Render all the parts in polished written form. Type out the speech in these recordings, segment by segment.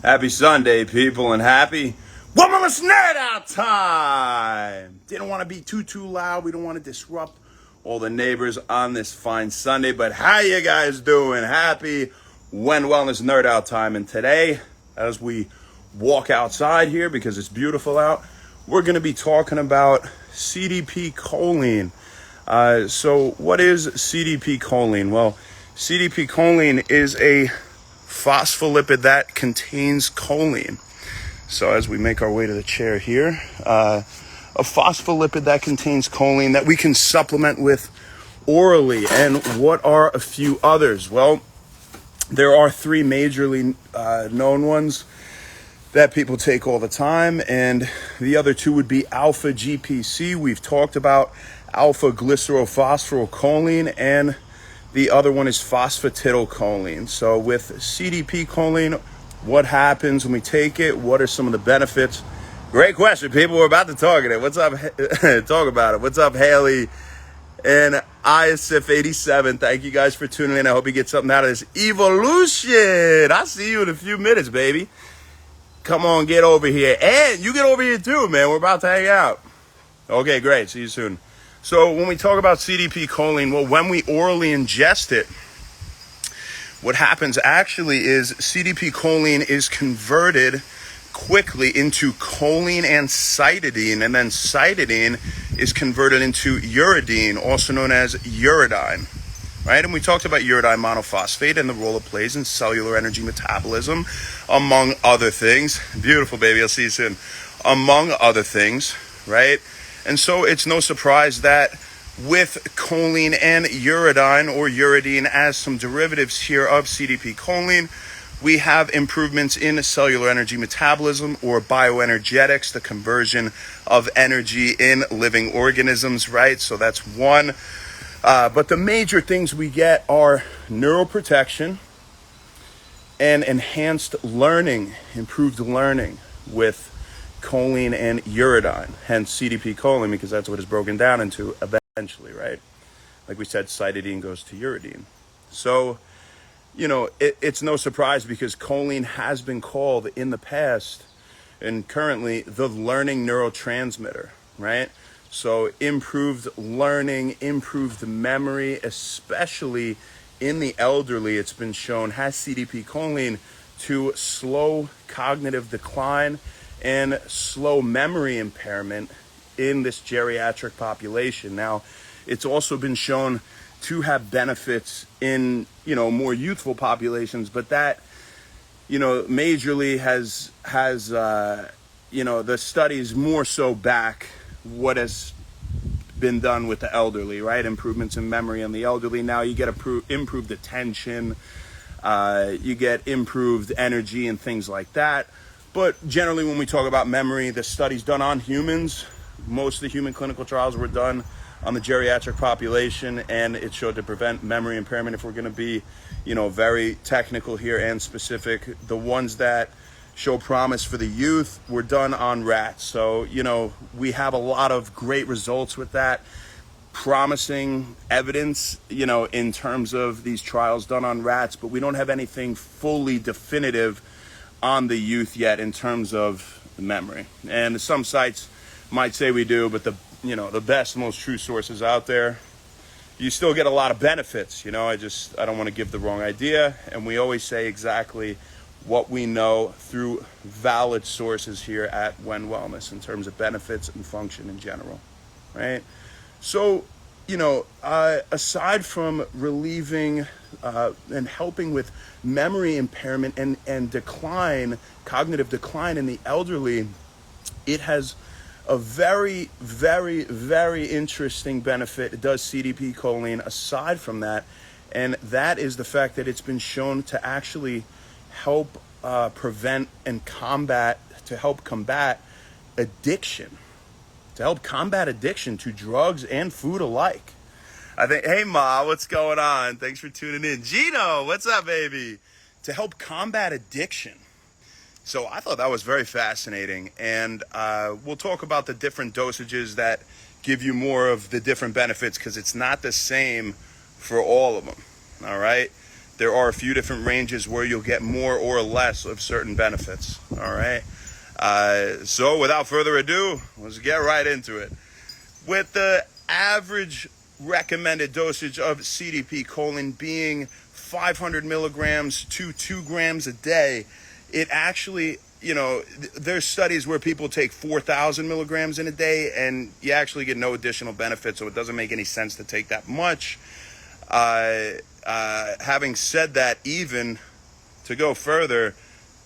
Happy Sunday, people, and happy Womanless Nerd Out time! Didn't want to be too loud. We don't want to disrupt all the neighbors on this fine Sunday, but how you guys doing? Happy Wellness Nerd Out time. And today, as we walk outside here, because it's beautiful out, we're going to be talking about CDP choline. So what is CDP choline? Well, CDP choline is a phospholipid that contains choline. So as we make our way to the chair here, a phospholipid that contains choline that we can supplement with orally. And what are a few others? Well, there are three majorly known ones that people take all the time, and the other two would be alpha GPC. We've talked about alpha glycerylphosphorylcholine, and the other one is phosphatidylcholine. So with CDP choline, what happens when we take it? What are some of the benefits? Great question, people. We're about to talk it. What's up? Talk about it. What's up, Haley and ISF87? Thank you guys for tuning in. I hope you get something out of this evolution. I'll see you in a few minutes, baby. Come on, get over here. And you get over here too, man. We're about to hang out. Okay, great. See you soon. So when we talk about CDP choline, well, when we orally ingest it, what happens actually is CDP choline is converted quickly into choline and cytidine, and then cytidine is converted into uridine, also known as uridine, right? And we talked about uridine monophosphate and the role it plays in cellular energy metabolism, among other things. Beautiful, baby. I'll see you soon. Among other things, right? And so it's no surprise that with choline and uridine, or uridine as some derivatives here of CDP choline, we have improvements in cellular energy metabolism, or bioenergetics, the conversion of energy in living organisms, right? So that's one. But the major things we get are neuroprotection and enhanced learning, improved learning with choline and uridine, hence CDP choline, because that's what it's broken down into eventually, right? Like we said, cytidine goes to uridine. So, it's no surprise, because choline has been called in the past and currently the learning neurotransmitter, right? So improved learning, improved memory, especially in the elderly, it's been shown, has CDP choline to slow cognitive decline and slow memory impairment in this geriatric population. Now, it's also been shown to have benefits in, more youthful populations, but that, majorly has the studies more so back what has been done with the elderly, right? Improvements in memory in the elderly. Now you get improved attention, you get improved energy and things like that. But generally, when we talk about memory, the studies done on humans, most of the human clinical trials were done on the geriatric population, and it showed to prevent memory impairment. If we're going to be, very technical here and specific, the ones that show promise for the youth were done on rats. So, we have a lot of great results with that, promising evidence, in terms of these trials done on rats, but we don't have anything fully definitive on the youth yet in terms of memory. And some sites might say we do, but the best, most true sources out there, you still get a lot of benefits. I don't want to give the wrong idea. And we always say exactly what we know through valid sources here at When Wellness in terms of benefits and function in general, right? So, aside from relieving and helping with memory impairment and decline, cognitive decline in the elderly, it has a very, very, very interesting benefit. It does CDP choline aside from that, and that is the fact that it's been shown to actually help prevent and combat addiction, to drugs and food alike. I think, hey Ma, what's going on? Thanks for tuning in. Gino, what's up, baby? To help combat addiction. So I thought that was very fascinating, and we'll talk about the different dosages that give you more of the different benefits, because it's not the same for all of them, all right? there are a few different ranges where you'll get more or less of certain benefits. All right. So without further ado, let's get right into it. With the average recommended dosage of CDP choline being 500 milligrams to 2 grams a day, it actually, there's studies where people take 4,000 milligrams in a day and you actually get no additional benefit, so it doesn't make any sense to take that much. Having said that, even to go further,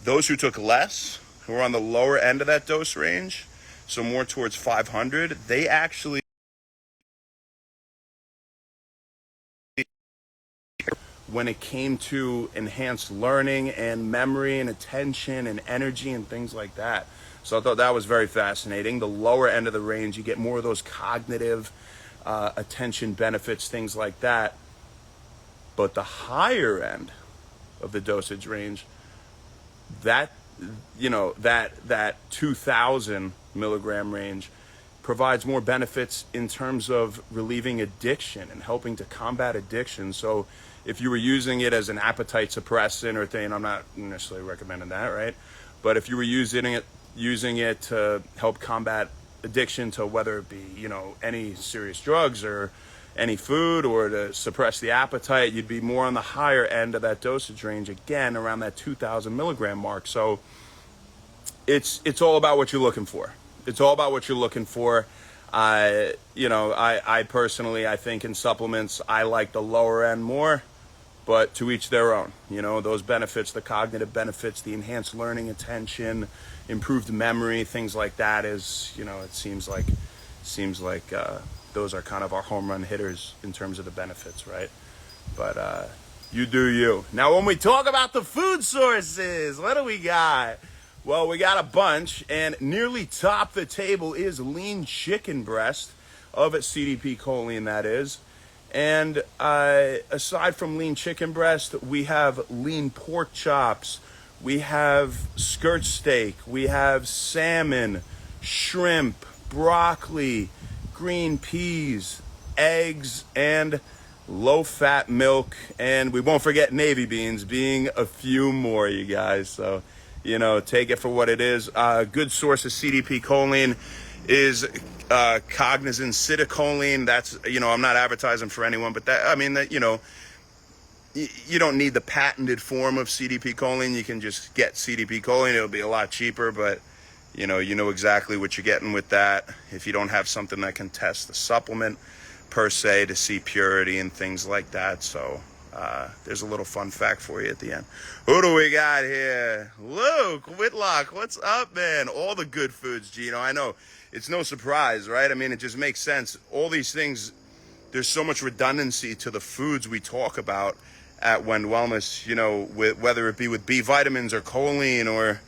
those who took less, who are on the lower end of that dose range, so more towards 500, they actually, when it came to enhanced learning and memory and attention and energy and things like that. So I thought that was very fascinating. The lower end of the range, you get more of those cognitive attention benefits, things like that. But the higher end of the dosage range, that 2,000 milligram range provides more benefits in terms of relieving addiction and helping to combat addiction. So if you were using it as an appetite suppressant or thing, I'm not necessarily recommending that, right? But if you were using it to help combat addiction to whether it be, any serious drugs or any food, or to suppress the appetite, you'd be more on the higher end of that dosage range, again around that 2,000 milligram mark. So it's all about what you're looking for. It's all about what you're looking for. I personally, I think in supplements, I like the lower end more, but to each their own. Those benefits, the cognitive benefits, the enhanced learning, attention, improved memory, things like that is, it seems like those are kind of our home run hitters in terms of the benefits, right? But you do you. Now, when we talk about the food sources, what do we got? Well, we got a bunch, and nearly top the table is lean chicken breast of CDP choline, that is. And aside from lean chicken breast, we have lean pork chops, we have skirt steak, we have salmon, shrimp, broccoli, green peas, eggs, and low-fat milk. And we won't forget navy beans being a few more, you guys. So, take it for what it is. Good source of CDP choline is cognizant citicoline. That's, I'm not advertising for anyone, but you don't need the patented form of CDP choline. You can just get CDP choline. It'll be a lot cheaper, but you know exactly what you're getting with that. If you don't have something that can test the supplement per se to see purity and things like that. So there's a little fun fact for you at the end. Who do we got here? Luke Whitlock, what's up, man? All the good foods, Gino. I know it's no surprise, right? I mean, it just makes sense. All these things, there's so much redundancy to the foods we talk about at Wend Wellness, whether it be with B vitamins or choline or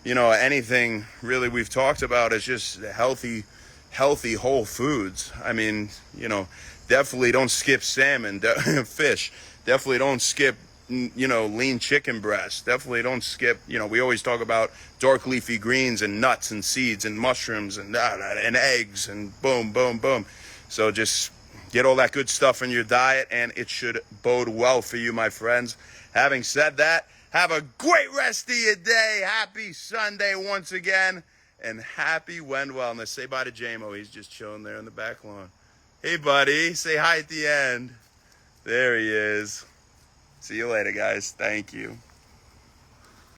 anything really we've talked about is just healthy whole foods. I mean, definitely don't skip salmon, fish. Definitely don't skip, lean chicken breast. Definitely don't skip, we always talk about dark leafy greens and nuts and seeds and mushrooms and eggs and boom, boom, boom. So just get all that good stuff in your diet and it should bode well for you, my friends. Having said that, have a great rest of your day. Happy Sunday once again. And happy Wend Wellness. Say bye to JMO. He's just chilling there in the back lawn. Hey, buddy. Say hi at the end. There he is. See you later, guys. Thank you.